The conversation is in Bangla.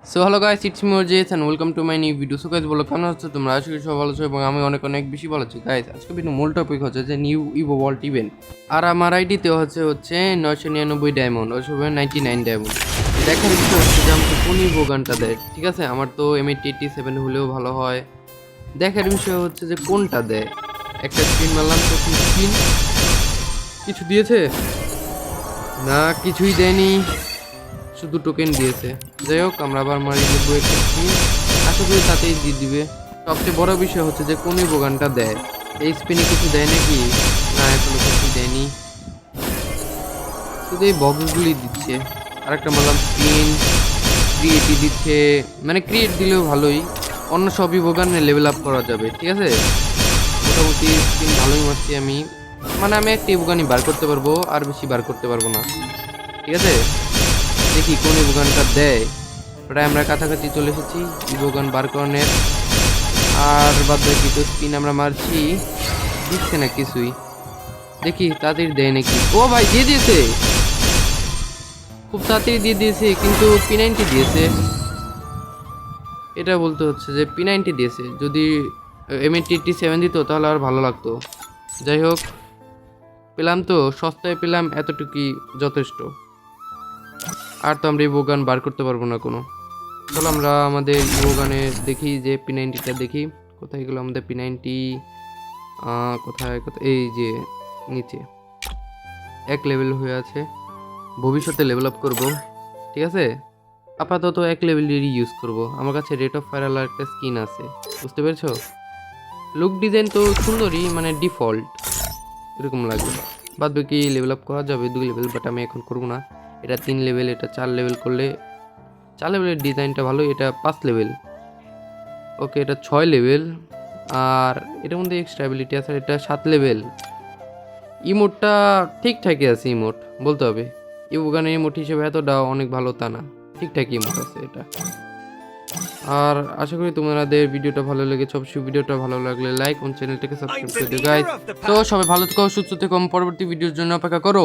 So hello guys, it's me Arjit and welcome to my new video. So guys, বলো কেমন হচ্ছে তোমরা? আশা করি সব ভালো আছো এবং আমি অনেক অনেক বেশি ভালো আছি। গাইস, আজকে ভিডিও মূল টপিক হচ্ছে যে নিউ ইভো ওয়ার্ল্ড ইভেন্ট। আর আমার আইডিতে হচ্ছে 999 ডায়মন্ড, অথবা 99 ডায়মন্ড। দেখার ইচ্ছে হচ্ছে যে আমাকে কোন ইভো গানটা দেয়। ঠিক আছে, আমার তো M87 হলেও ভালো হয়। দেখার বিষয় হচ্ছে যে কোনটা দেয়। একটা স্ক্রিন মারলাম, তো স্ক্রিন কিছু দিয়েছে না, কিছুই দেয়নি, শুধু টোকেন দিয়েছে। যাই হোক, আমরা আবার মারি দেবো একটা স্পিন, আশা করি তাতেই দিয়ে দিবে। সবচেয়ে বড় বিষয় হচ্ছে যে কোন বোগানটা দেয়। এই স্পিনে কিছু দেয় নাকি? না, এখনো কিছু দেয়নি, শুধু এই বক্সগুলি দিচ্ছে। আরেকটা বললাম স্পিন, ক্রিয়েটই দিচ্ছে, মানে ক্রিয়েট দিলেও ভালোই। অন্য সবই বোগানে লেভেল আপ করা যাবে। ঠিক আছে, মোটামুটি স্পিন ভালোই মারছি আমি, মানে আমি একটা বোগানি বার করতে পারবো, আর বেশি বার করতে পারবো না। ঠিক আছে, দেখি কোন ইবোগানটা দেয়। প্রায় আমরা কাছাকাছি চলে এসেছি ইবোগান বার করানোর। আর বাদ বাকি তো স্পিন আমরা মারছি, দিচ্ছে না কিছুই। দেখি তাড়াতাড়ি দেয় নাকি। ও ভাই, দিয়ে দিয়েছে, খুব তাড়াতাড়ি দিয়ে দিয়েছে, কিন্তু P90 দিয়েছে। এটা বলতে হচ্ছে যে P90 দিয়েছে। যদি M87 দিত তাহলে আর ভালো লাগতো। যাই হোক, পেলাম তো, সস্তায় পেলাম, এতটুকুই যথেষ্ট। আর তো আমরা ইবোগান বার করতে পারবো না কোনো। চলো আমরা আমাদের ইভোগানে দেখি যে P90টা দেখি কোথায় গেল আমাদের P90। কোথায় কোথায়, এই যে নিচে এক লেভেল হয়ে আছে, ভবিষ্যতে লেভেল আপ করব। ঠিক আছে, আপাতত এক লেভেলেরই ইউজ করব। আমার কাছে রেট অফ ফায়ার আলার একটা স্কিন আছে, বুঝতে পেরেছো? লুক ডিজাইন তো সুন্দরই, মানে ডিফল্ট এরকম লাগবে। বাদ বাকি লেভেল আপ করা যাবে 2 লেভেল, বাট আমি এখন করবো না। এটা 3 লেভেল, এটা 4 লেভেল করলে, 4 লেভেলের ডিজাইনটা ভালো, এটা 5 লেভেল। ওকে, এটা 6 লেভেল। আর এটার মধ্যে এক্সট্রা অ্যাবিলিটি আছে, এটা 7 লেভেল। ইমোটটা ঠিকঠাকই আছে, ইমোট বলতে হবে। ইভোগানের ইমোট হিসেবে এতটা অনেক ভালো তা না, ঠিকঠাকই ইমোট আছে এটা। আর আশা করি তোমাদের ভিডিওটা ভালো লেগেছে। অবশ্যই ভিডিওটা ভালো লাগলে লাইক এবং চ্যানেলটাকে সাবস্ক্রাইব করে দিও গাইস। তো সবাই ভালো থেকো, সুস্থ থেকো, পরবর্তী ভিডিওর জন্য অপেক্ষা করো।